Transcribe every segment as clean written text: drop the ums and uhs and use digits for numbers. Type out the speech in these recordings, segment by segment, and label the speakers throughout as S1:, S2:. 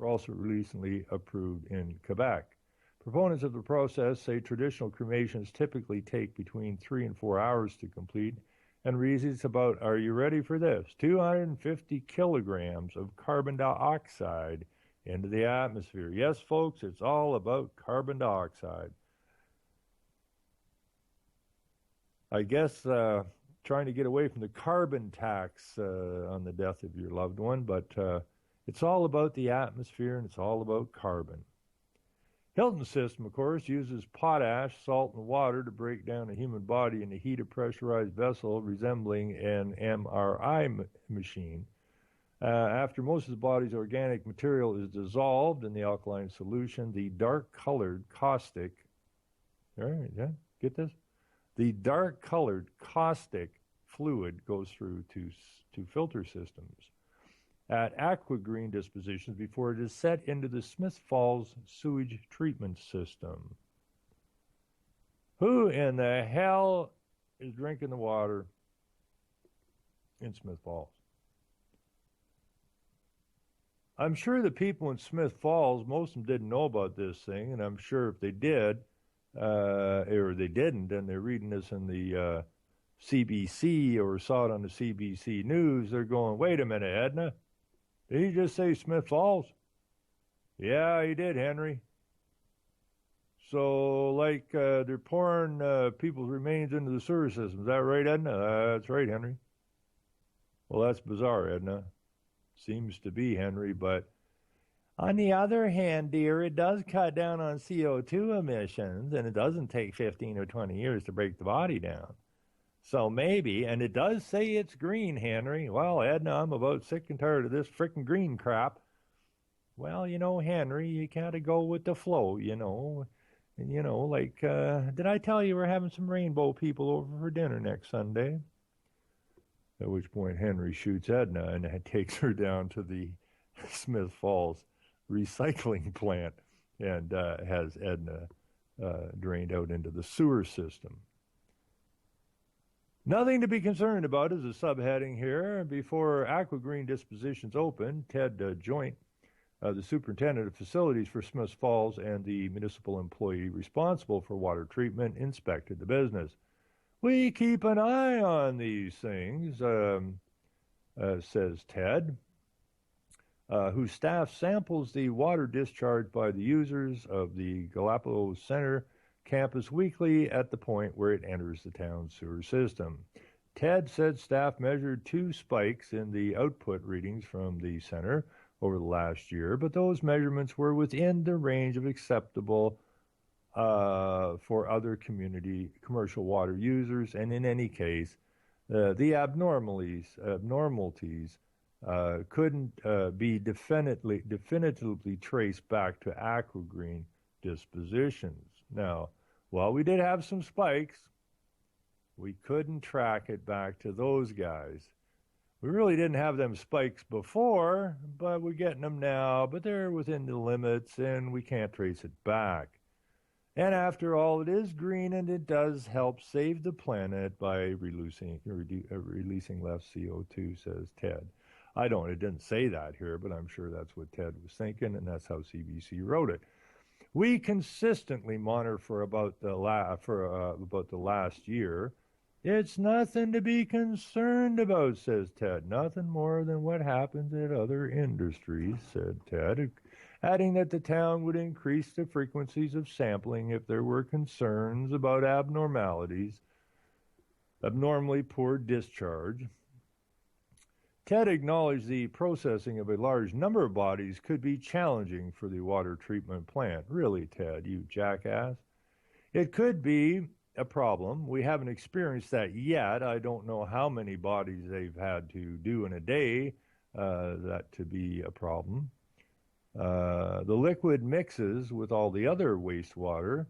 S1: were also recently approved in Quebec. Proponents of the process say traditional cremations typically take between 3 and 4 hours to complete, and reasons about, are you ready for this? 250 kilograms of carbon dioxide into the atmosphere. Yes, folks, it's all about carbon dioxide. I guess trying to get away from the carbon tax on the death of your loved one, but it's all about the atmosphere and it's all about carbon. Hilton's system, of course, uses potash, salt, and water to break down a human body in a heated pressurized vessel resembling an MRI machine. After most of the body's organic material is dissolved in the alkaline solution, the dark-colored caustic, all right, yeah, get this? The dark-colored caustic fluid goes through to filter systems at AquaGreen dispositions before it is set into the Smith Falls sewage treatment system. Who in the hell is drinking the water in Smith Falls? I'm sure the people in Smith Falls, most of them didn't know about this thing, and I'm sure if they did, or they didn't, and they're reading this in the CBC or saw it on the CBC News, they're going, wait a minute, Edna, did he just say Smith Falls? Yeah, he did, Henry. So, like, they're pouring people's remains into the sewer system. Is that right, Edna? That's right, Henry. Well, that's bizarre, Edna. Seems to be, Henry, but on the other hand, dear, it does cut down on CO2 emissions, and it doesn't take 15 or 20 years to break the body down. So maybe, and it does say it's green, Henry. Well, Edna, I'm about sick and tired of this frickin' green crap. Well, Henry, you gotta go with the flow, And, like, did I tell you we're having some rainbow people over for dinner next Sunday? At which point Henry shoots Edna and takes her down to the Smith Falls recycling plant and has Edna drained out into the sewer system. Nothing to be concerned about is a subheading here. Before AquaGreen dispositions open, Ted Joint, the superintendent of facilities for Smith Falls and the municipal employee responsible for water treatment, inspected the business. We keep an eye on these things, says Ted, whose staff samples the water discharged by the users of the Galapagos Center campus weekly at the point where it enters the town's sewer system. Ted said staff measured 2 spikes in the output readings from the center over the last year, but those measurements were within the range of acceptable for other commercial water users, and in any case, the abnormalities couldn't be definitively traced back to AquaGreen dispositions. Now, while we did have some spikes, we couldn't track it back to those guys. We really didn't have them spikes before, but we're getting them now, but they're within the limits, and we can't trace it back. And after all, it is green, and it does help save the planet by releasing less CO2, says Ted. It didn't say that here, but I'm sure that's what Ted was thinking, and that's how CBC wrote it. We consistently monitor for about the last year. It's nothing to be concerned about, says Ted. Nothing more than what happens at other industries, said Ted, adding that the town would increase the frequencies of sampling if there were concerns about abnormally poor discharge. Ted acknowledged the processing of a large number of bodies could be challenging for the water treatment plant. Really, Ted, you jackass? It could be a problem. We haven't experienced that yet. I don't know how many bodies they've had to do in a day that to be a problem. The liquid mixes with all the other wastewater,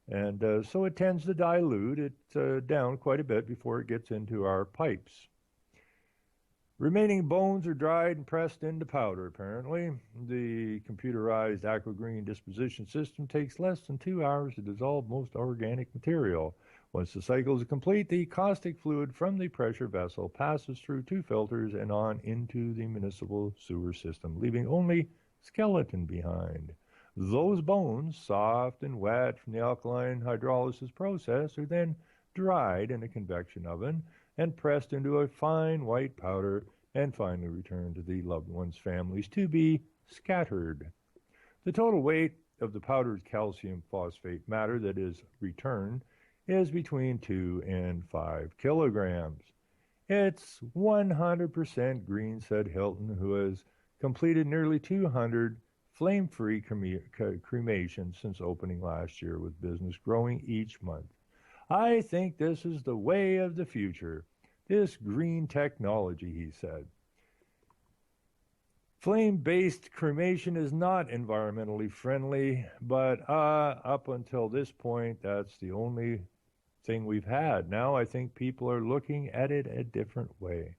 S1: and so it tends to dilute it down quite a bit before it gets into our pipes. Remaining bones are dried and pressed into powder, apparently. The computerized AquaGreen disposition system takes less than 2 hours to dissolve most organic material. Once the cycle is complete, the caustic fluid from the pressure vessel passes through 2 filters and on into the municipal sewer system, leaving only skeleton behind. Those bones, soft and wet from the alkaline hydrolysis process, are then dried in a convection oven and pressed into a fine white powder and finally returned to the loved one's families to be scattered. The total weight of the powdered calcium phosphate matter that is returned is between 2 and 5 kilograms. It's 100% green, said Hilton, who has completed nearly 200 flame-free cremations since opening last year, with business growing each month. I think this is the way of the future, this green technology, he said. Flame-based cremation is not environmentally friendly, but up until this point, that's the only thing we've had. Now I think people are looking at it a different way.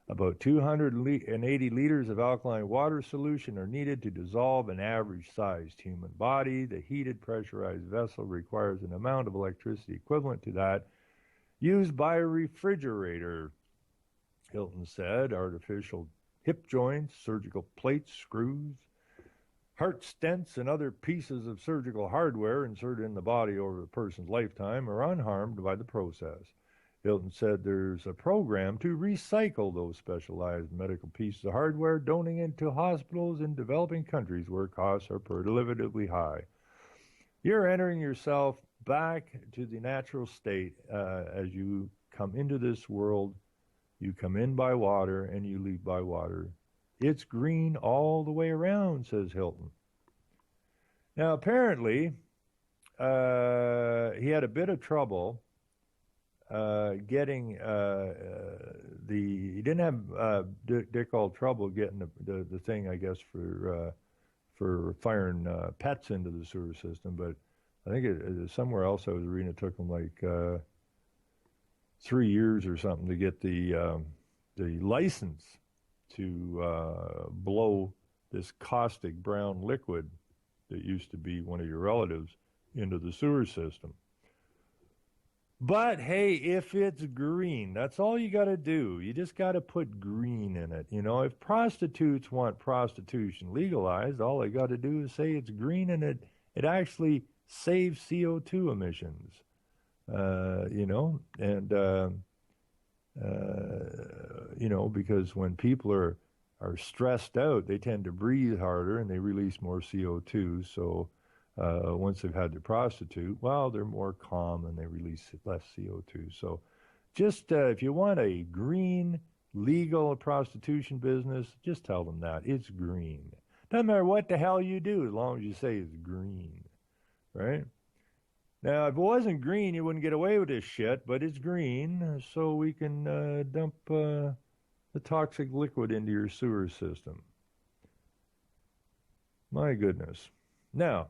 S1: About 280 liters of alkaline water solution are needed to dissolve an average-sized human body. The heated pressurized vessel requires an amount of electricity equivalent to that used by a refrigerator, Hilton said. Artificial hip joints, surgical plates, screws, heart stents, and other pieces of surgical hardware inserted in the body over a person's lifetime are unharmed by the process. Hilton said there's a program to recycle those specialized medical pieces of hardware, donating it to hospitals in developing countries where costs are prohibitively high. You're entering yourself back to the natural state as you come into this world. You come in by water and you leave by water. It's green all the way around, says Hilton. Now, apparently, he had a bit of trouble getting he didn't have Dick all trouble getting the thing, I guess, for firing pets into the sewer system, but I think somewhere else I was reading it took him like 3 years or something to get the license to blow this caustic brown liquid that used to be one of your relatives into the sewer system. But hey, if it's green, that's all you got to do. You just got to put green in it. You know, if prostitutes want prostitution legalized, all they got to do is say it's green, and it actually saves CO2 emissions. You know, and you know, because when people are stressed out, they tend to breathe harder and they release more CO2. So once they've had their prostitute, well, they're more calm and they release less CO2. So just if you want a green, legal prostitution business, just tell them that. It's green. Doesn't matter what the hell you do as long as you say it's green, right? Now, if it wasn't green, you wouldn't get away with this shit, but it's green, so we can dump the toxic liquid into your sewer system. My goodness. Now,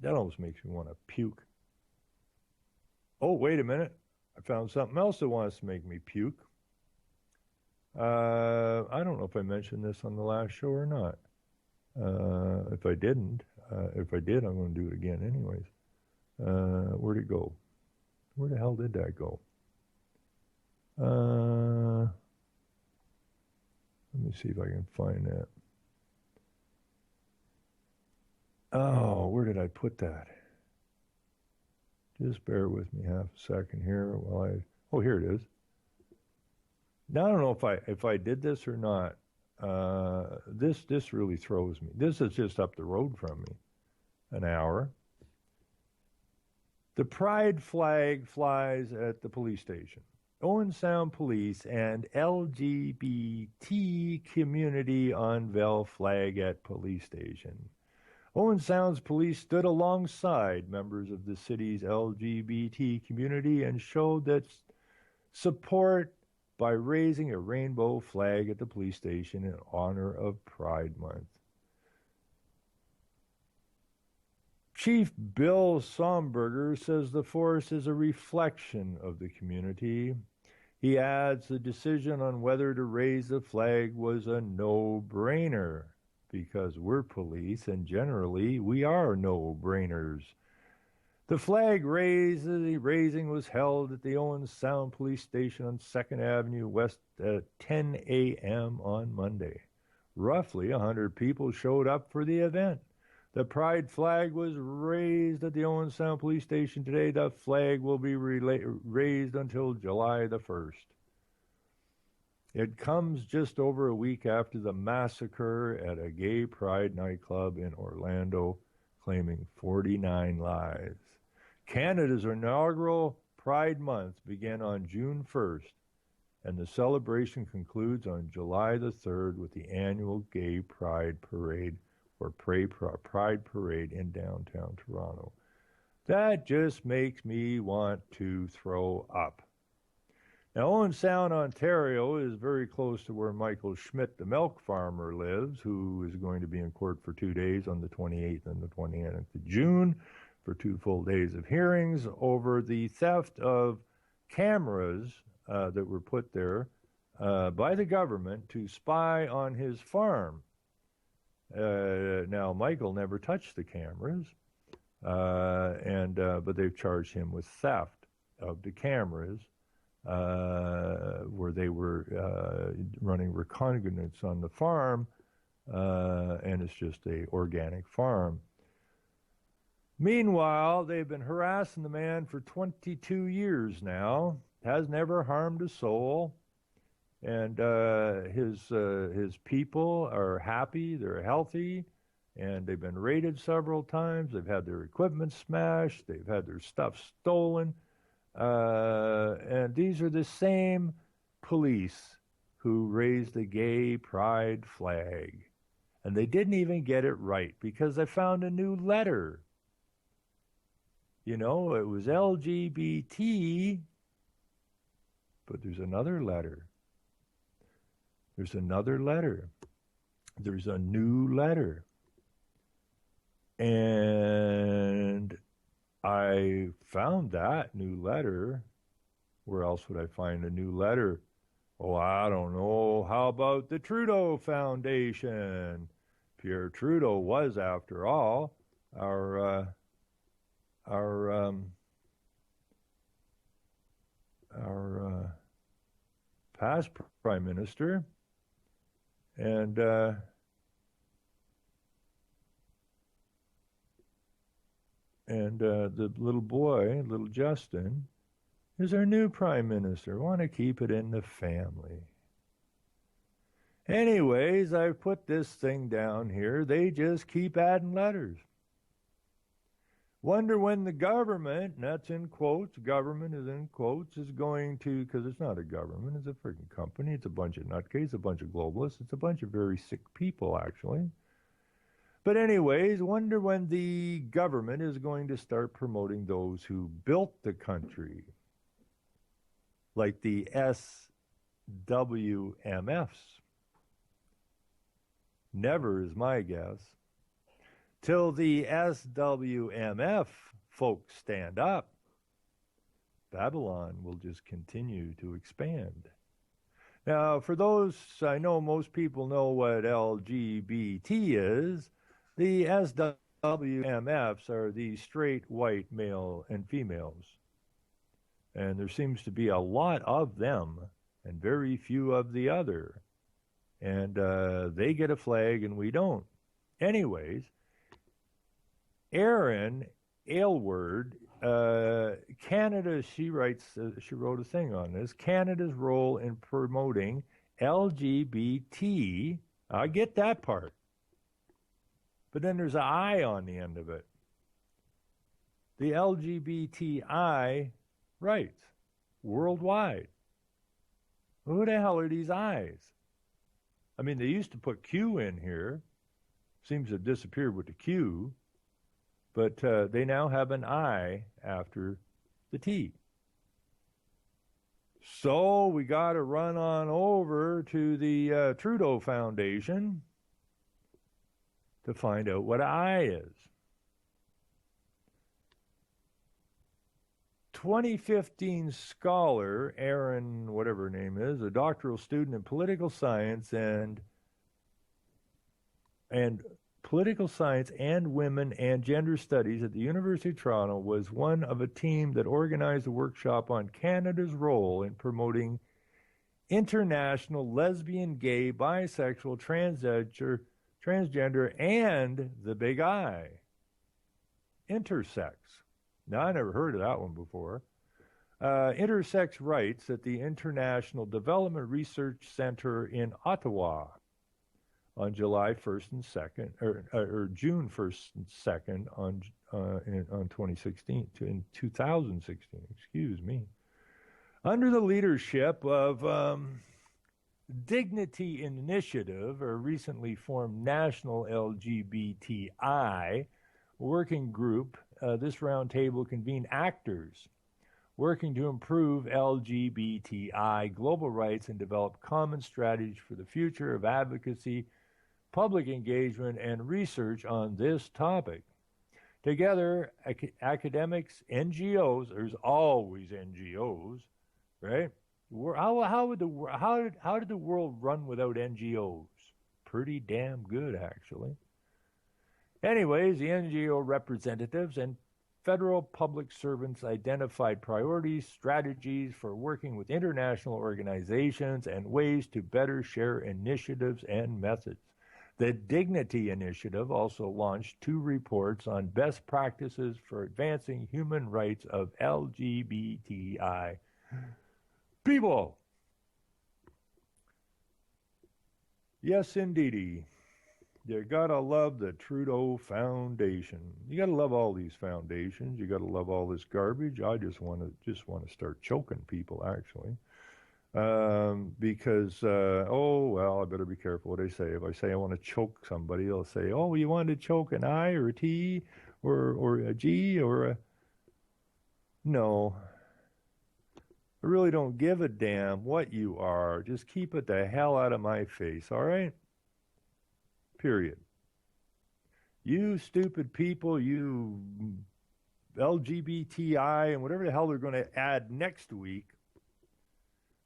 S1: that almost makes me want to puke. Oh, wait a minute. I found something else that wants to make me puke. I don't know if I mentioned this on the last show or not. If I did, I'm going to do it again anyways. Where'd it go? Where the hell did that go? Let me see if I can find that. Oh, where did I put that? Just bear with me half a second here while oh, here it is. Now, I don't know if I did this or not. This really throws me. This is just up the road from me, an hour. The pride flag flies at the police station. Owen Sound Police and LGBT community unveil flag at police station. Owen Sound's police stood alongside members of the city's LGBT community and showed that support by raising a rainbow flag at the police station in honor of Pride Month. Chief Bill Somberger says the force is a reflection of the community. He adds the decision on whether to raise the flag was a no-brainer because we're police and generally we are no-brainers. The flag raising was held at the Owen Sound Police Station on 2nd Avenue West at 10 a.m. on Monday. Roughly 100 people showed up for the event. The pride flag was raised at the Owen Sound Police Station today. The flag will be raised until July the 1st. It comes just over a week after the massacre at a gay pride nightclub in Orlando, claiming 49 lives. Canada's inaugural Pride Month began on June 1st, and the celebration concludes on July the 3rd with the annual Gay Pride Parade or Pride Parade in downtown Toronto. That just makes me want to throw up. Now, Owen Sound, Ontario is very close to where Michael Schmidt, the milk farmer, lives, who is going to be in court for 2 days on the 28th and the 29th of June for 2 full days of hearings over the theft of cameras that were put there by the government to spy on his farm. Now, Michael never touched the cameras, but they've charged him with theft of the cameras where they were running reconnaissance on the farm, and it's just a organic farm. Meanwhile, they've been harassing the man for 22 years now. Has never harmed a soul, and his people are happy. They're healthy, and they've been raided several times. They've had their equipment smashed. They've had their stuff stolen. And these are the same police who raised the gay pride flag. And they didn't even get it right because they found a new letter. You know, it was LGBT, but there's another letter. There's another letter. There's a new letter. And I found that new letter. Where else would I find a new letter? Oh, I don't know. How about the Trudeau Foundation? Pierre Trudeau was, after all, our past prime minister, and the little boy, little Justin, is our new prime minister. I want to keep it in the family. Anyways, I've put this thing down here. They just keep adding letters. Wonder when the government, and that's in quotes, government is in quotes, is going to, because it's not a government, it's a freaking company, it's a bunch of nutcases, a bunch of globalists, it's a bunch of very sick people, actually. But anyways, wonder when the government is going to start promoting those who built the country, like the SWMFs. Never is my guess. Till the SWMF folks stand up, Babylon will just continue to expand. Now, for those, I know most people know what LGBT is. The SWMFs are the straight white male and females. And there seems to be a lot of them and very few of the other. And they get a flag and we don't. Anyways, Erin Aylward, Canada, she wrote a thing on this, Canada's role in promoting LGBT, I get that part. But then there's an I on the end of it. The LGBTI rights, worldwide. Who the hell are these I's? I mean, they used to put Q in here. Seems to have disappeared with the Q. But they now have an I after the T. So we got to run on over to the Trudeau Foundation to find out what I is. 2015 scholar, Erin, whatever her name is, a doctoral student in political science and political science and women and gender studies at the University of Toronto, was one of a team that organized a workshop on Canada's role in promoting international lesbian, gay, bisexual, transgender, and the big I. Intersex. Now, I never heard of that one before. Intersex rights at the International Development Research Center in Ottawa on July 1st and 2nd, or June 1st and 2nd on 2016, excuse me. Under the leadership of Dignity Initiative, a recently formed national LGBTI working group, this roundtable convened actors working to improve LGBTI global rights and develop common strategies for the future of advocacy, public engagement, and research on this topic. Together, academics, NGOs, there's always NGOs, right? How did the world run without NGOs? Pretty damn good, actually. Anyways, the NGO representatives and federal public servants identified priorities, strategies for working with international organizations, and ways to better share initiatives and methods. The Dignity Initiative also launched 2 reports on best practices for advancing human rights of LGBTI people. Yes, indeedy. You gotta love the Trudeau Foundation. You gotta love all these foundations. You gotta love all this garbage. I just want to start choking people, actually, because oh well, I better be careful what I say. If I say I want to choke somebody, they'll say, "Oh, you want to choke an I or a T or a G or a..." No, I really don't give a damn what you are. Just keep it the hell out of my face, all right? Period. You stupid people, you LGBTI and whatever the hell they're going to add next week,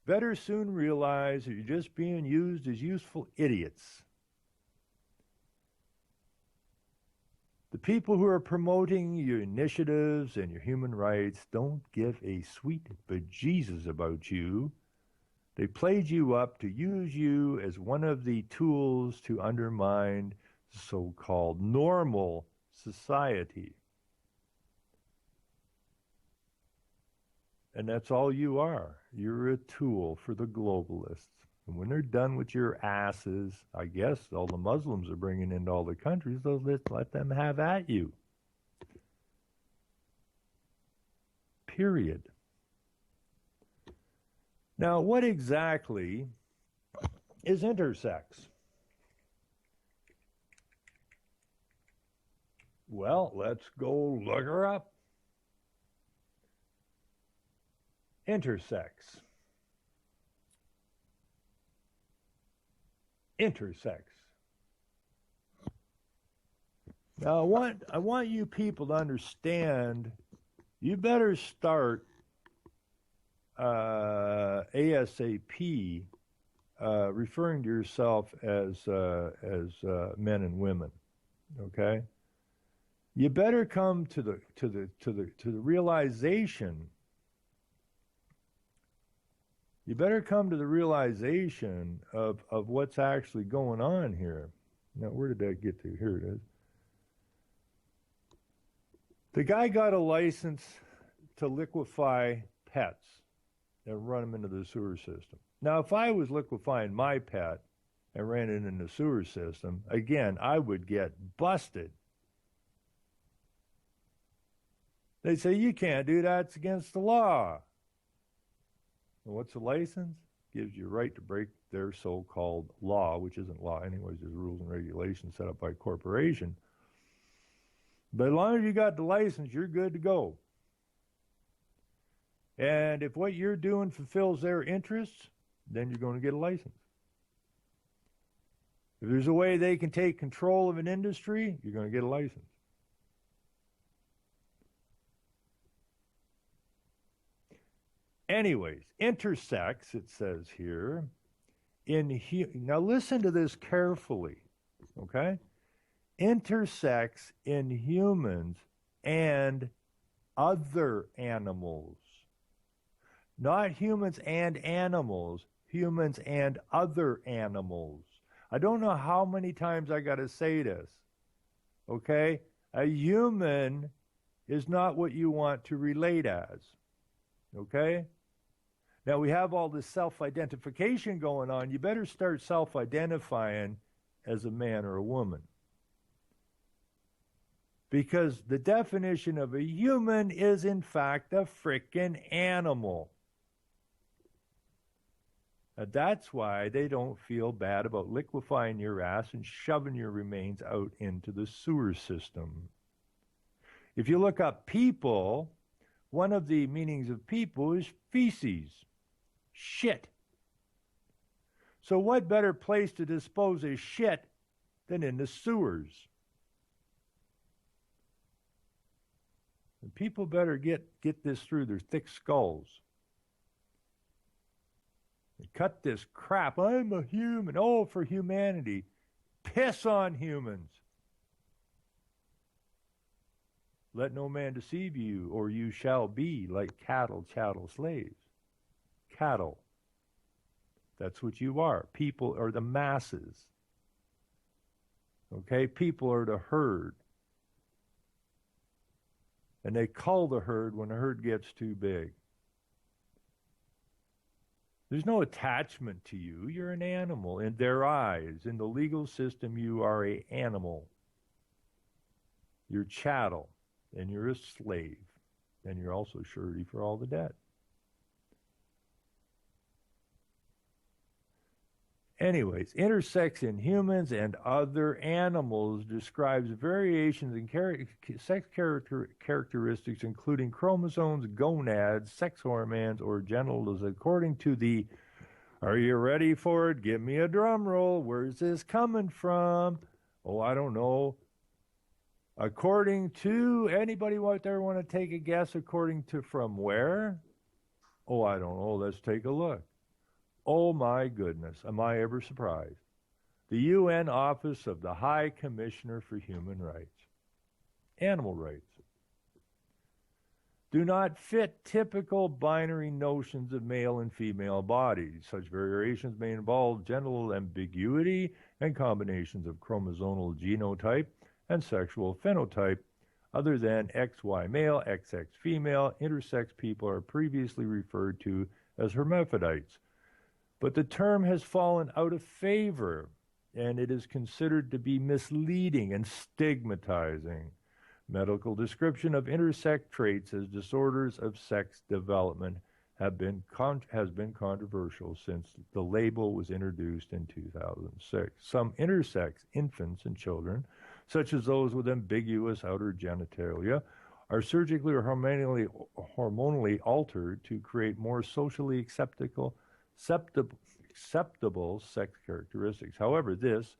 S1: better soon realize that you're just being used as useful idiots. The people who are promoting your initiatives and your human rights don't give a sweet bejesus about you. They played you up to use you as one of the tools to undermine so-called normal society. And that's all you are. You're a tool for the globalists. And when they're done with your asses, I guess all the Muslims are bringing into all the countries, they'll let them have at you. Period. Now, what exactly is intersex? Well, let's go look her up. Intersex. Intersex. Now, I want you people to understand, you better start ASAP referring to yourself as men and women, okay? You better come to the realization. You better come to the realization of what's actually going on here. Now, where did that get to? Here it is. The guy got a license to liquefy pets and run them into the sewer system. Now, if I was liquefying my pet and ran it in the sewer system, again, I would get busted. They say, you can't do that, it's against the law. And what's a license? Gives you a right to break their so-called law, which isn't law anyways, there's rules and regulations set up by a corporation. But as long as you got the license, you're good to go. And if what you're doing fulfills their interests, then you're going to get a license. If there's a way they can take control of an industry, you're going to get a license. Anyways, intersex, it says here, now listen to this carefully, okay? Intersex in humans and other animals. Not humans and animals, humans and other animals. I don't know how many times I got to say this, okay? A human is not what you want to relate as, okay? Now, we have all this self-identification going on. You better start self-identifying as a man or a woman. Because the definition of a human is, in fact, a frickin' animal. That's why they don't feel bad about liquefying your ass and shoving your remains out into the sewer system. If you look up people, one of the meanings of people is feces, shit. So what better place to dispose of shit than in the sewers? And people better get this through their thick skulls. And cut this crap. I'm a human. Oh, for humanity. Piss on humans. Let no man deceive you, or you shall be like cattle, chattel slaves. Cattle. That's what you are. People are the masses. Okay? People are the herd. And they cull the herd when the herd gets too big. There's no attachment to you. You're an animal in their eyes. In the legal system, you are an animal. You're chattel, and you're a slave, and you're also surety for all the debt. Anyways, intersex in humans and other animals describes variations in sex characteristics, including chromosomes, gonads, sex hormones, or genitals, according to the, are you ready for it? Give me a drum roll. Where's this coming from? Oh, I don't know. According to, anybody out there want to take a guess according to from where? Oh, I don't know. Let's take a look. Oh my goodness, am I ever surprised? The UN Office of the High Commissioner for Human Rights. Animal rights. Do not fit typical binary notions of male and female bodies. Such variations may involve genital ambiguity and combinations of chromosomal genotype and sexual phenotype other than XY male, XX female. Intersex people are previously referred to as hermaphrodites. But the term has fallen out of favor, and it is considered to be misleading and stigmatizing. Medical description of intersex traits as disorders of sex development has been controversial since the label was introduced in 2006. Some intersex infants and children, such as those with ambiguous outer genitalia, are surgically or hormonally altered to create more socially acceptable sex characteristics. However, this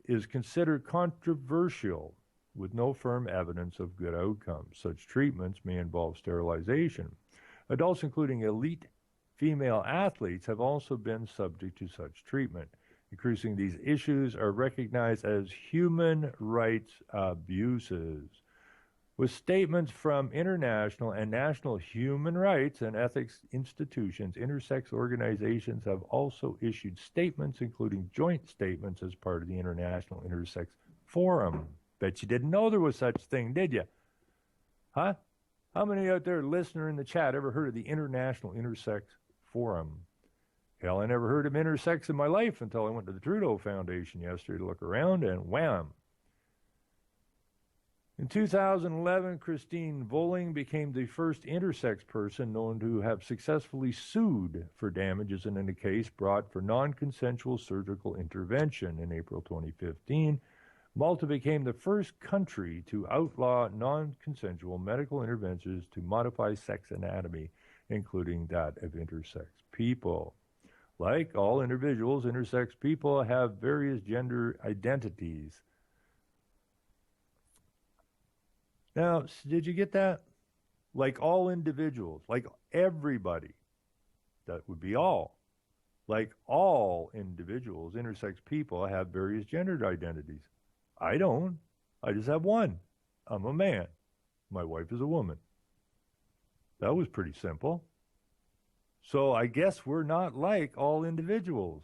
S1: is considered controversial with no firm evidence of good outcomes. Such treatments may involve sterilization. Adults, including elite female athletes, have also been subject to such treatment. Increasing these issues are recognized as human rights abuses. With statements from international and national human rights and ethics institutions, intersex organizations have also issued statements, including joint statements as part of the International Intersex Forum. Bet you didn't know there was such thing, did you? Huh? How many out there listener in the chat ever heard of the International Intersex Forum? Hell, I never heard of intersex in my life until I went to the Trudeau Foundation yesterday to look around, and wham. In 2011, Christine Voling became the first intersex person known to have successfully sued for damages in a case brought for non-consensual surgical intervention. In April 2015, Malta became the first country to outlaw non-consensual medical interventions to modify sex anatomy, including that of intersex people. Like all individuals, intersex people have various gender identities. Now, did you get that? Like all individuals, like everybody, that would be all. Like all individuals, intersex people have various gender identities. I don't. I just have one. I'm a man. My wife is a woman. That was pretty simple. So I guess we're not like all individuals.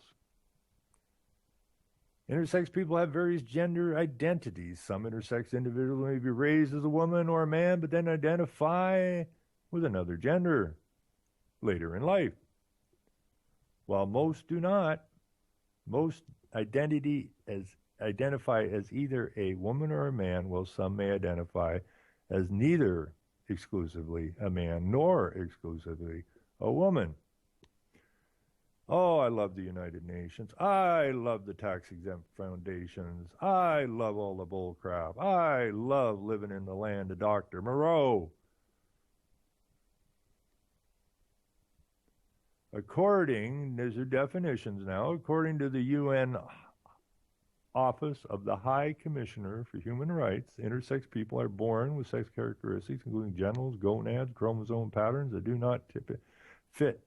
S1: Intersex people have various gender identities. Some intersex individuals may be raised as a woman or a man, but then identify with another gender later in life. While most do not, most identify as either a woman or a man, while some may identify as neither exclusively a man nor exclusively a woman. Oh, I love the United Nations. I love the tax-exempt foundations. I love all the bull crap. I love living in the land of Dr. Moreau. According, these are definitions now, according to the UN Office of the High Commissioner for Human Rights, intersex people are born with sex characteristics, including genitals, gonads, chromosome patterns that do not fit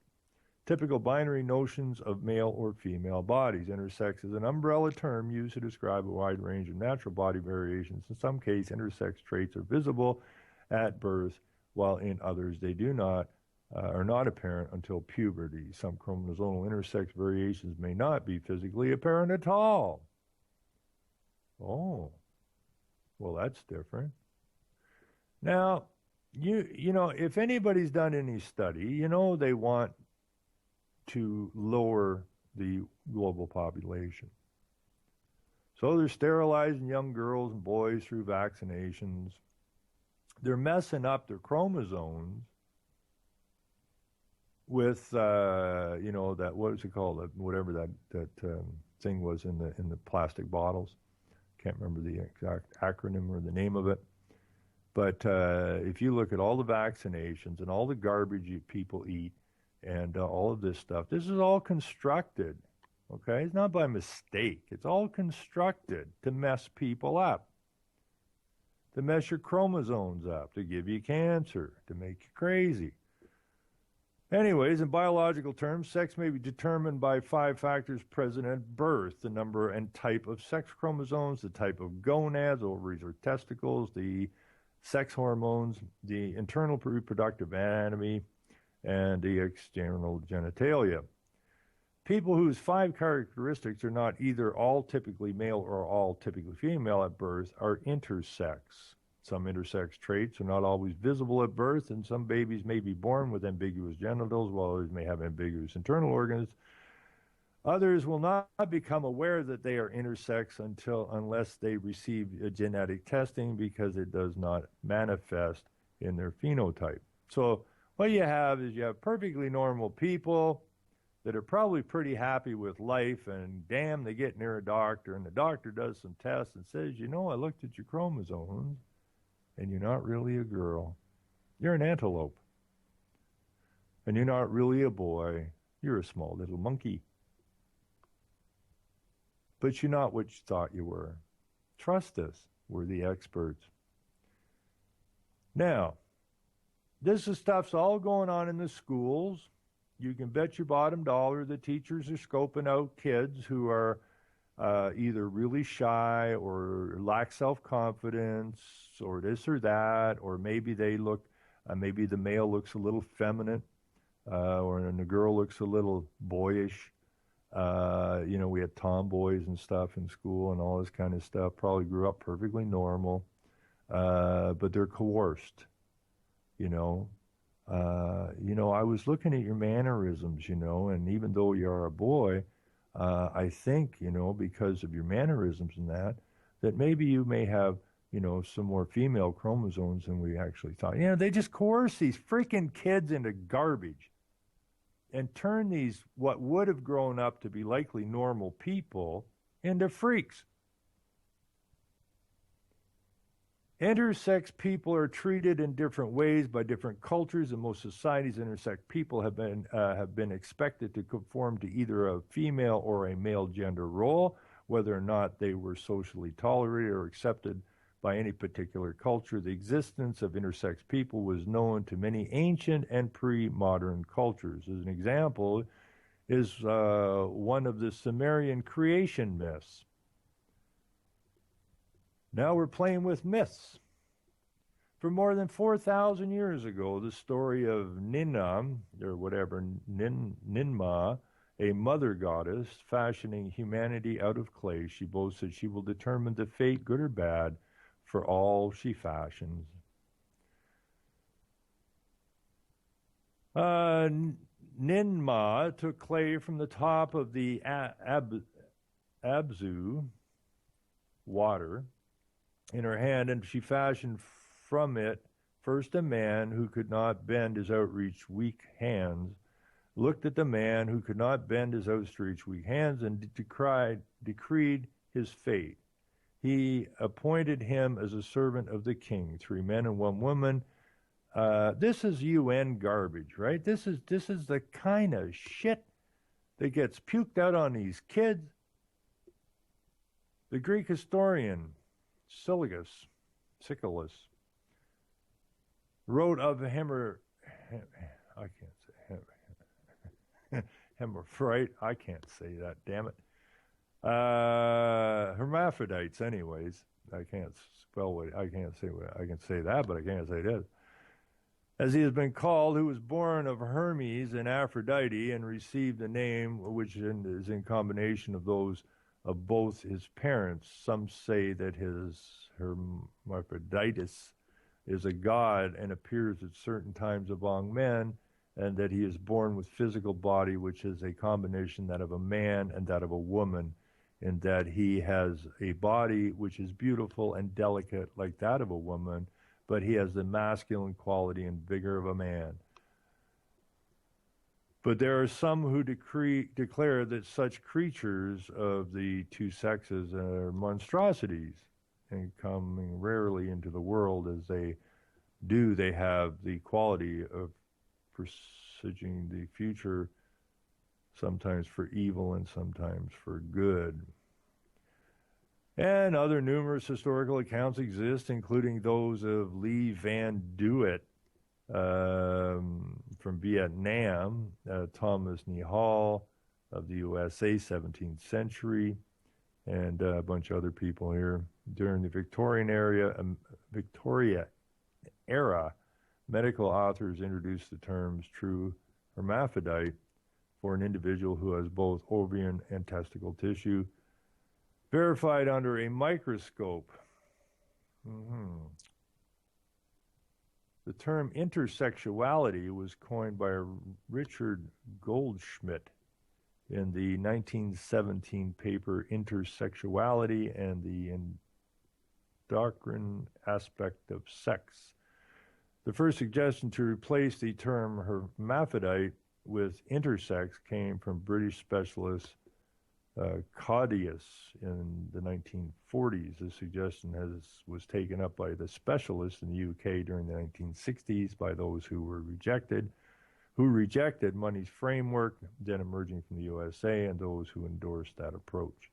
S1: typical binary notions of male or female bodies. Intersex is an umbrella term used to describe a wide range of natural body variations. In some cases, intersex traits are visible at birth, while in others they do not, are not apparent until puberty. Some chromosomal intersex variations may not be physically apparent at all. Oh, well, that's different. Now, you know, if anybody's done any study, you know they want to lower the global population. So they're sterilizing young girls and boys through vaccinations. They're messing up their chromosomes with, you know, that, what is it called? Whatever that thing was in the plastic bottles. Can't remember the exact acronym or the name of it. But if you look at all the vaccinations and all the garbage people eat and all of this stuff, this is all constructed, okay? It's not by mistake. It's all constructed to mess people up, to mess your chromosomes up, to give you cancer, to make you crazy. Anyways, in biological terms, sex may be determined by 5 factors present at birth: the number and type of sex chromosomes, the type of gonads, ovaries or testicles, the sex hormones, the internal reproductive anatomy, and the external genitalia. People whose 5 characteristics are not either all typically male or all typically female at birth are intersex. Some intersex traits are not always visible at birth, and some babies may be born with ambiguous genitals, while others may have ambiguous internal organs. Others will not become aware that they are intersex unless they receive a genetic testing, because it does not manifest in their phenotype. So what you have is you have perfectly normal people that are probably pretty happy with life, and damn, they get near a doctor, and the doctor does some tests and says, you know, I looked at your chromosomes, and you're not really a girl. You're an antelope. And you're not really a boy. You're a small little monkey. But you're not what you thought you were. Trust us. We're the experts. Now, this is stuff's all going on in the schools. You can bet your bottom dollar the teachers are scoping out kids who are either really shy or lack self-confidence or this or that, or maybe they look, maybe the male looks a little feminine, or the girl looks a little boyish. You know, we had tomboys and stuff in school and all this kind of stuff. Probably grew up perfectly normal, but they're coerced. You know, I was looking at your mannerisms, you know, and even though you're a boy, I think, you know, because of your mannerisms and that maybe you may have, you know, some more female chromosomes than we actually thought. You know, they just coerce these freaking kids into garbage and turn these, what would have grown up to be likely normal people, into freaks. Intersex people are treated in different ways by different cultures. In most societies, intersex people have been expected to conform to either a female or a male gender role, whether or not they were socially tolerated or accepted by any particular culture. The existence of intersex people was known to many ancient and pre-modern cultures. As an example, is one of the Sumerian creation myths. Now we're playing with myths. For more than 4,000 years ago, the story of Ninna, or whatever, Ninma, a mother goddess fashioning humanity out of clay, she boasts that she will determine the fate, good or bad, for all she fashions. Ninma took clay from the top of the Abzu, water, in her hand, and she fashioned from it first a man who could not bend his outreached weak hands, looked at the man who could not bend his outstretched weak hands, and decreed his fate. He appointed him as a servant of the king, 3 men and 1 woman. This is UN garbage, right? This is the kind of shit that gets puked out on these kids. The Greek historian Siculus wrote of Hemophrodite. I can't say that, damn it. Hermaphrodites, anyways. I can't spell what I can't say. What I can say that, but I can't say this. As he has been called, who was born of Hermes and Aphrodite, and received the name which is in combination of those of both his parents. Some say that his hermaphroditus is a god and appears at certain times among men, and that he is born with physical body which is a combination that of a man and that of a woman, in that he has a body which is beautiful and delicate like that of a woman, but he has the masculine quality and vigor of a man. But there are some who declare that such creatures of the 2 sexes are monstrosities, and coming rarely into the world as they do, they have the quality of presaging the future, sometimes for evil and sometimes for good. And other numerous historical accounts exist, including those of Lee Van Duet from Vietnam, Thomas Nihal of the USA, 17th century, and a bunch of other people here. During the Victoria era, medical authors introduced the terms true hermaphrodite for an individual who has both ovarian and testicle tissue, verified under a microscope. The term intersexuality was coined by Richard Goldschmidt in the 1917 paper Intersexuality and the Endocrine Aspect of Sex. The first suggestion to replace the term hermaphrodite with intersex came from British specialist Claudius in the 1940s. The suggestion was taken up by the specialists in the UK during the 1960s by those who rejected Money's framework, then emerging from the USA, and those who endorsed that approach.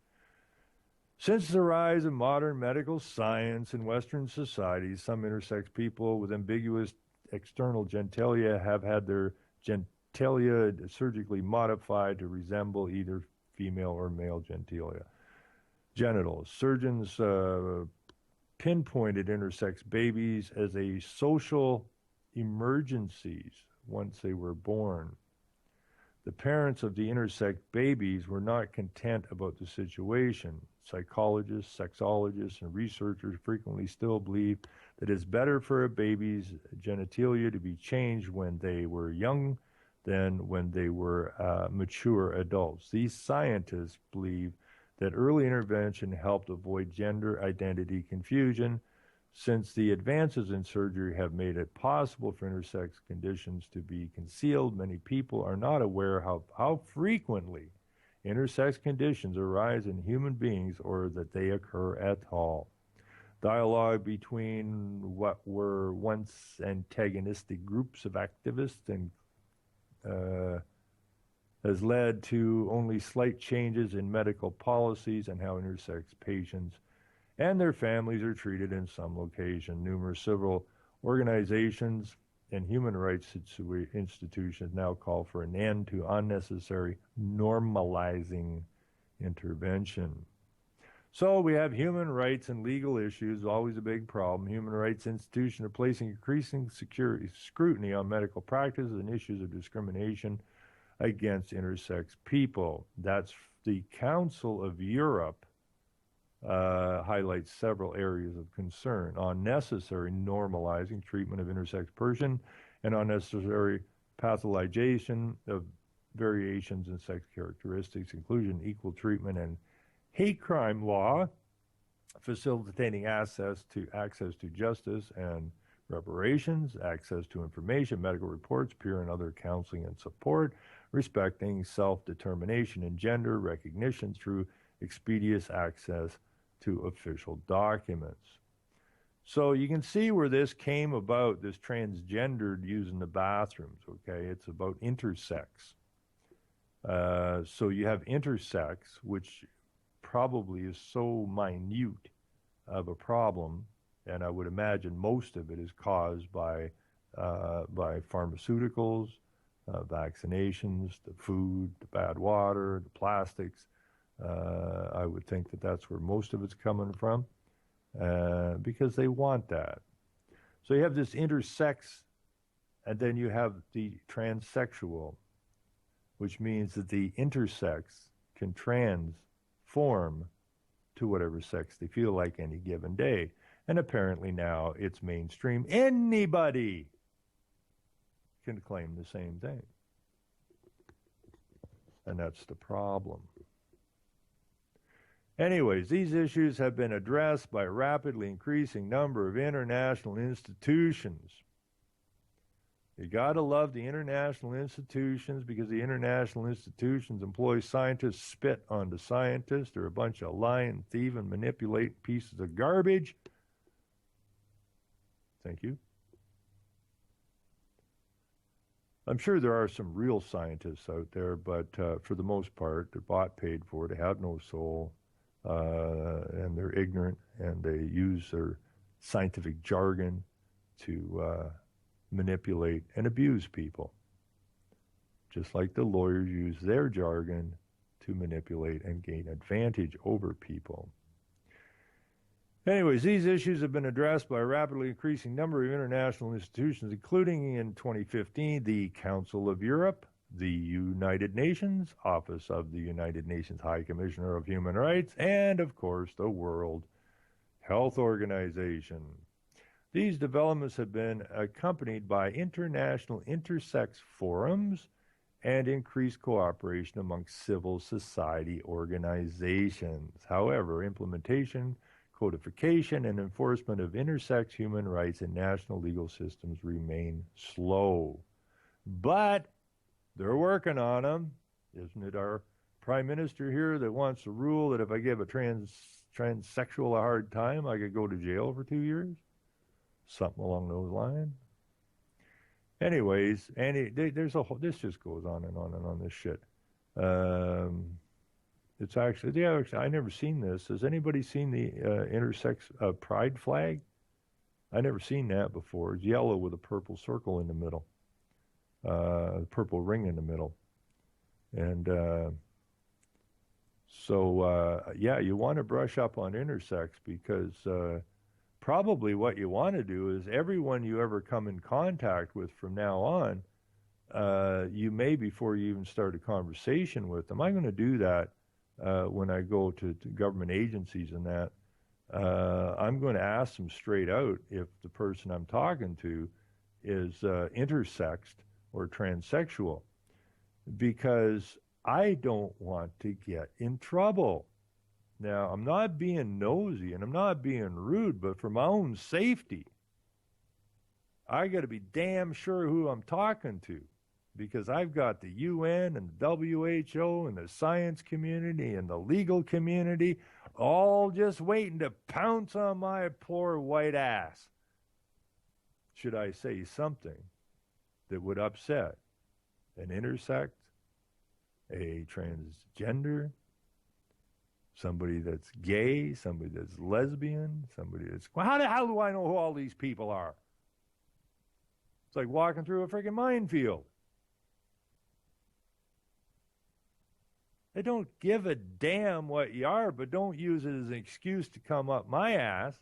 S1: Since the rise of modern medical science in Western societies, some intersex people with ambiguous external genitalia have had their genitalia surgically modified to resemble either female or male genitals. Surgeons pinpointed intersex babies as a social emergencies once they were born. The parents of the intersex babies were not content about the situation. Psychologists, sexologists, and researchers frequently still believe that it's better for a baby's genitalia to be changed when they were young than when they were mature adults. These scientists believe that early intervention helped avoid gender identity confusion. Since the advances in surgery have made it possible for intersex conditions to be concealed, many people are not aware how frequently intersex conditions arise in human beings or that they occur at all. Dialogue between what were once antagonistic groups of activists and has led to only slight changes in medical policies and how intersex patients and their families are treated in some location. Numerous civil organizations and human rights institutions now call for an end to unnecessary normalizing intervention. So we have human rights and legal issues, always a big problem. Human rights institutions are placing increasing scrutiny on medical practices and issues of discrimination against intersex people. That's the Council of Europe highlights several areas of concern: unnecessary normalizing treatment of intersex person and unnecessary pathologization of variations in sex characteristics, inclusion, equal treatment, and hate crime law, facilitating access to justice and reparations, access to information, medical reports, peer and other counseling and support, respecting self-determination and gender recognition through expeditious access to official documents. So you can see where this came about, this transgendered using the bathrooms, okay? It's about intersex. So you have intersex, which probably is so minute of a problem, and I would imagine most of it is caused by pharmaceuticals, vaccinations, the food, the bad water, the plastics. I would think that that's where most of it's coming from, because they want that. So you have this intersex, and then you have the transsexual, which means that the intersex can transform to whatever sex they feel like any given day. And apparently now it's mainstream. Anybody can claim the same thing. And that's the problem. Anyways, these issues have been addressed by a rapidly increasing number of international institutions. You got to love the international institutions, because the international institutions employ scientists, spit onto scientists. They're a bunch of lying, thieving, manipulating pieces of garbage. Thank you. I'm sure there are some real scientists out there, but for the most part, they're bought, paid for. They have no soul, and they're ignorant, and they use their scientific jargon to manipulate and abuse people, just like the lawyers use their jargon to manipulate and gain advantage over people. Anyways, these issues have been addressed by a rapidly increasing number of international institutions, including in 2015 the Council of Europe, the United Nations, Office of the United Nations High Commissioner of Human Rights, and of course the World Health Organization. These developments have been accompanied by international intersex forums and increased cooperation among civil society organizations. However, implementation, codification, and enforcement of intersex human rights in national legal systems remain slow. But they're working on them. Isn't it our Prime Minister here that wants to rule that if I give a transsexual a hard time, I could go to jail for 2 years? Something along those lines. Anyways, there's a whole, this just goes on and on and on, this shit. It's actually, yeah, I never seen this. Has anybody seen the intersex pride flag? I never seen that before. It's yellow with a purple circle in the middle, purple ring in the middle. And yeah, you want to brush up on intersex, because probably what you want to do is everyone you ever come in contact with from now on, you may, before you even start a conversation with them, I'm going to do that when I go to government agencies and that. I'm going to ask them straight out if the person I'm talking to is intersexed or transsexual, because I don't want to get in trouble. Now, I'm not being nosy and I'm not being rude, but for my own safety, I got to be damn sure who I'm talking to, because I've got the UN and the WHO and the science community and the legal community all just waiting to pounce on my poor white ass should I say something that would upset an intersex, a transgender, somebody that's gay, somebody that's lesbian, somebody that's... Well, how the hell do I know who all these people are? It's like walking through a freaking minefield. They don't give a damn what you are, but don't use it as an excuse to come up my ass.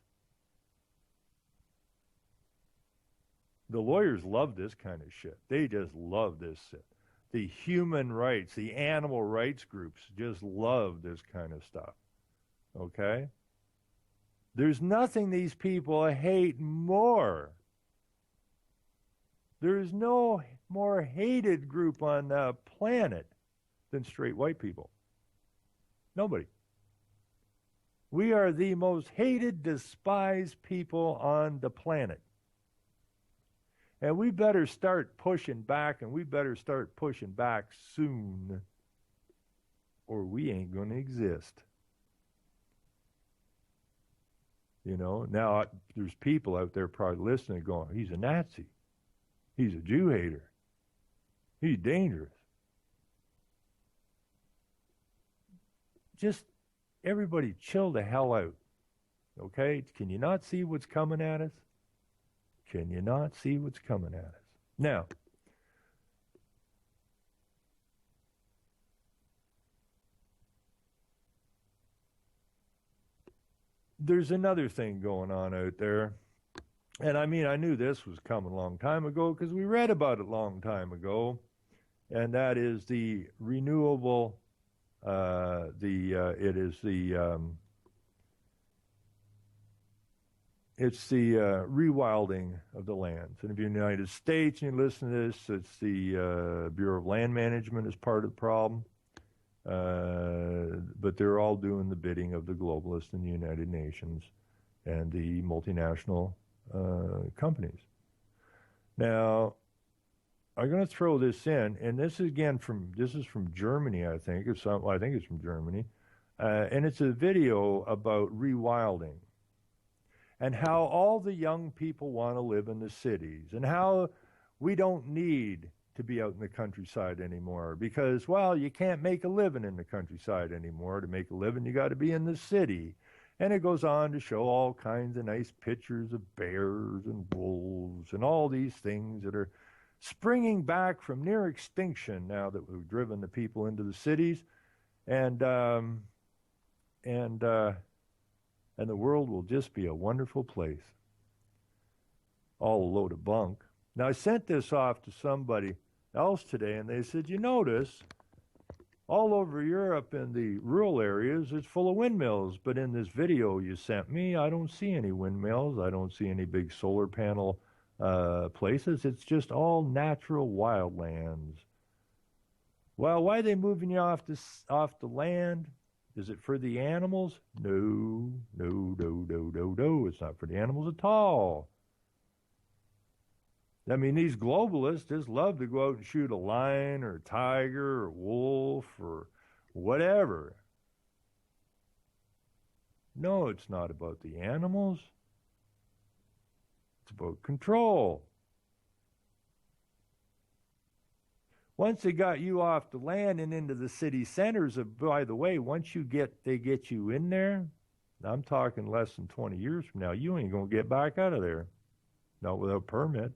S1: The lawyers love this kind of shit. They just love this shit. The human rights, the animal rights groups just love this kind of stuff. Okay? There's nothing these people hate more. There is no more hated group on the planet than straight white people. Nobody. We are the most hated, despised people on the planet. And we better start pushing back, and we better start pushing back soon, or we ain't going to exist. You know, now there's people out there probably listening going, he's a Nazi. He's a Jew hater. He's dangerous. Just everybody chill the hell out. Okay? Can you not see what's coming at us? Can you not see what's coming at us? Now, there's another thing going on out there. And I mean, I knew this was coming a long time ago because we read about it a long time ago. And that is the renewable, it's the rewilding of the lands. And if you're in the United States and you listen to this, it's the Bureau of Land Management is part of the problem. But they're all doing the bidding of the globalists in the United Nations and the multinational companies. Now, I'm going to throw this in, and this is from Germany, I think. I think it's from Germany. And it's a video about rewilding and how all the young people want to live in the cities and how we don't need to be out in the countryside anymore because, well, you can't make a living in the countryside anymore. To make a living, you got to be in the city. And it goes on to show all kinds of nice pictures of bears and wolves and all these things that are springing back from near extinction now that we've driven the people into the cities. And the world will just be a wonderful place. All a load of bunk. Now, I sent this off to somebody else today, and they said, you notice, all over Europe in the rural areas, it's full of windmills. But in this video you sent me, I don't see any windmills. I don't see any big solar panel places. It's just all natural wildlands. Well, why are they moving you off the land? Is it for the animals? No. It's not for the animals at all. I mean, these globalists just love to go out and shoot a lion or a tiger or wolf or whatever. No, it's not about the animals. It's about control. Once they got you off the land and into the city centers, by the way, once they get you in there, I'm talking less than 20 years from now, you ain't going to get back out of there. Not without permit.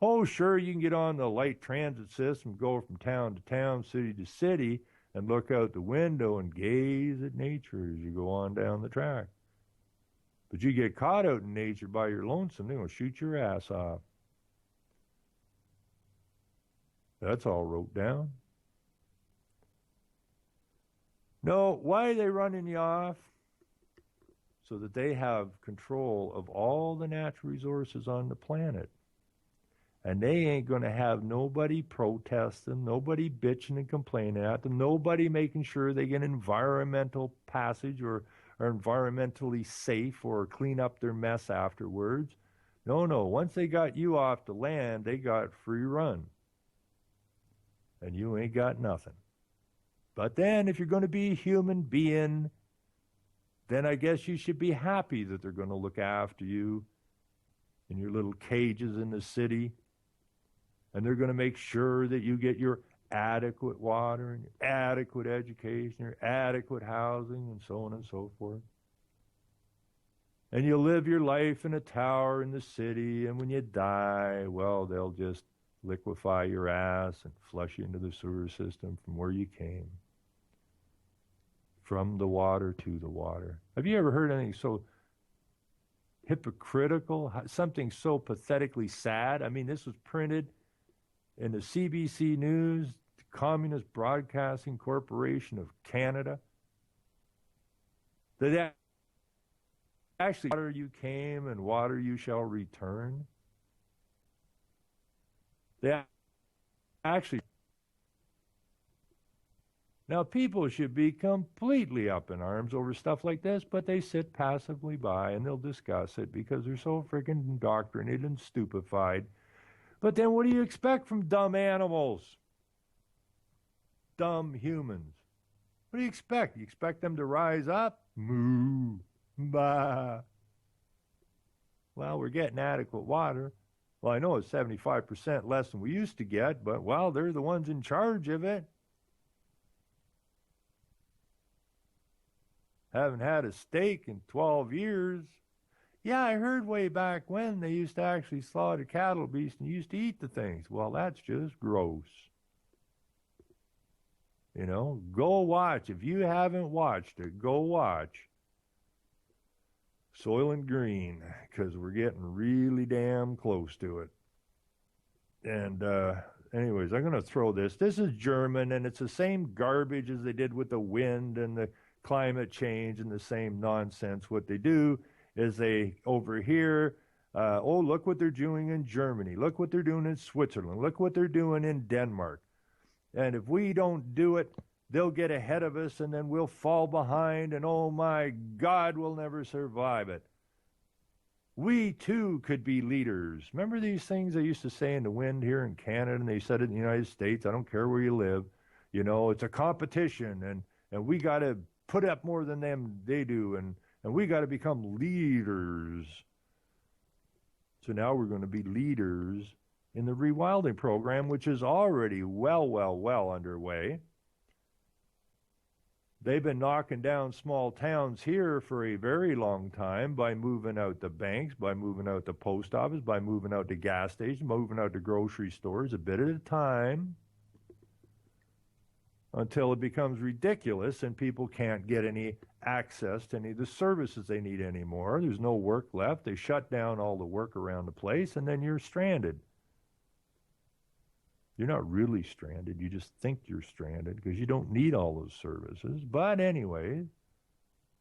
S1: Oh, sure, you can get on the light transit system, go from town to town, city to city, and look out the window and gaze at nature as you go on down the track. But you get caught out in nature by your lonesome, they're going to shoot your ass off. That's all wrote down. No, why are they running you off? So that they have control of all the natural resources on the planet. And they ain't going to have nobody protesting, nobody bitching and complaining at them, nobody making sure they get environmental passage or are environmentally safe or clean up their mess afterwards. No. Once they got you off the land, they got free run. And you ain't got nothing. But then if you're going to be a human being, then I guess you should be happy that they're going to look after you in your little cages in the city. And they're going to make sure that you get your adequate water and your adequate education, your adequate housing, and so on and so forth. And you live your life in a tower in the city, and when you die, well, they'll just liquefy your ass and flush you into the sewer system from where you came, from the water to the water. Have you ever heard anything so hypocritical, something so pathetically sad? I mean, this was printed in the CBC News, the Communist Broadcasting Corporation of Canada, that actually, water you came and water you shall return. They actually, now people should be completely up in arms over stuff like this, but they sit passively by and they'll discuss it because they're so freaking indoctrinated and stupefied. But then what do you expect from dumb animals? Dumb humans. What do you expect? You expect them to rise up? Moo. Bah. Well, we're getting adequate water. Well, I know it's 75% less than we used to get, but, well, they're the ones in charge of it. Haven't had a steak in 12 years. Yeah, I heard way back when they used to actually slaughter cattle beasts and used to eat the things. Well, that's just gross. You know, go watch. If you haven't watched it, go watch Soylent Green, because we're getting really damn close to it. And anyways, I'm going to throw this. This is German, and it's the same garbage as they did with the wind and the climate change and the same nonsense. What they do is they, over here, oh, look what they're doing in Germany. Look what they're doing in Switzerland. Look what they're doing in Denmark. And if we don't do it, they'll get ahead of us, and then we'll fall behind, and oh my God, we'll never survive it. We, too, could be leaders. Remember these things they used to say in the wind here in Canada, and they said it in the United States? I don't care where you live. You know, it's a competition, and we got to put up more than they do, and we got to become leaders. So now we're going to be leaders in the rewilding program, which is already well underway. They've been knocking down small towns here for a very long time by moving out the banks, by moving out the post office, by moving out the gas stations, moving out the grocery stores a bit at a time until it becomes ridiculous and people can't get any access to any of the services they need anymore. There's no work left. They shut down all the work around the place, and then you're stranded. You're not really stranded. You just think you're stranded because you don't need all those services. But anyway,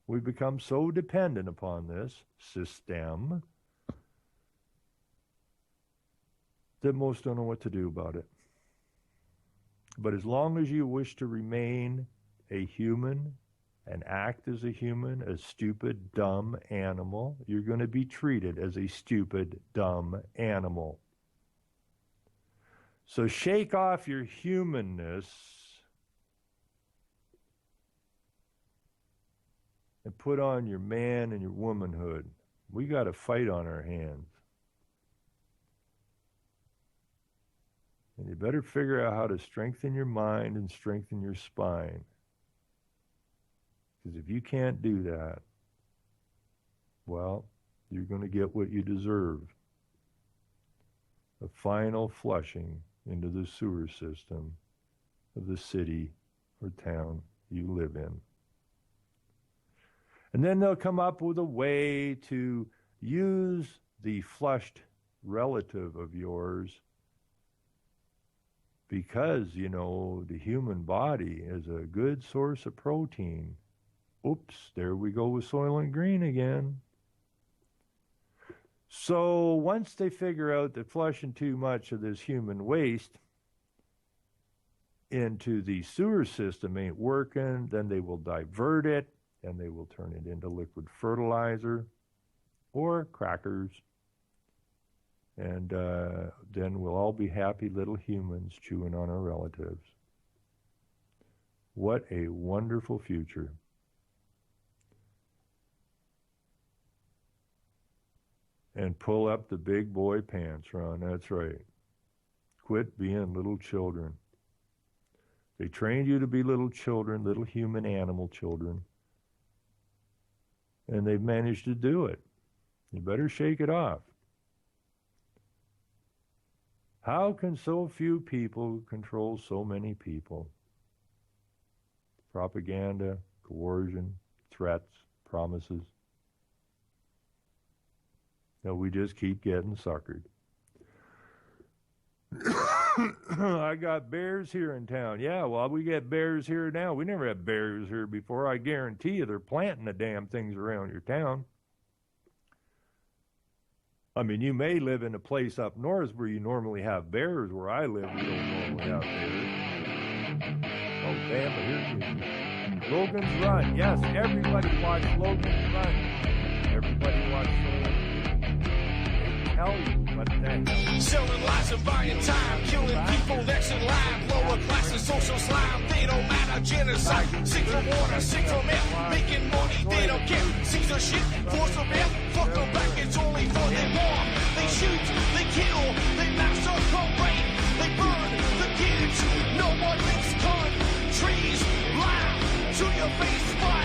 S1: we've become so dependent upon this system that most don't know what to do about it. But as long as you wish to remain a human and act as a human, a stupid, dumb animal, you're going to be treated as a stupid, dumb animal. So shake off your humanness and put on your man and your womanhood. We got a fight on our hands. And you better figure out how to strengthen your mind and strengthen your spine. Because if you can't do that, well, you're going to get what you deserve. A final flushing into the sewer system of the city or town you live in. And then they'll come up with a way to use the flushed relative of yours because, you know, the human body is a good source of protein. Oops, there we go with Soylent Green again. So once they figure out that flushing too much of this human waste into the sewer system ain't working, then they will divert it and they will turn it into liquid fertilizer or crackers. And then we'll all be happy little humans chewing on our relatives. What a wonderful future. And pull up the big boy pants, Ron. That's right. Quit being little children. They trained you to be little children, little human animal children. And they've managed to do it. You better shake it off. How can so few people control so many people? Propaganda, coercion, threats, promises. No, we just keep getting suckered. I got bears here in town. Yeah, well, we get bears here now. We never had bears here before. I guarantee you they're planting the damn things around your town. I mean, you may live in a place up north where you normally have bears. Where I live, we don't normally have bears. Oh, damn, but here's Logan's Run. Yes, everybody watch Logan's Run. Everybody watch Logan's Run. Tell you what the hell.
S2: Selling lies and buying time, killing people next in line. Lower classes, social slime, they don't matter. Genocide, sing for water, sing for milk. Making money, they don't care. Censorship, force of milk. Fuck them back, it's only for their war. They shoot, they kill, they massacre, rape. They burn the kids, no one makes gun. Trees, lie to your face, fire.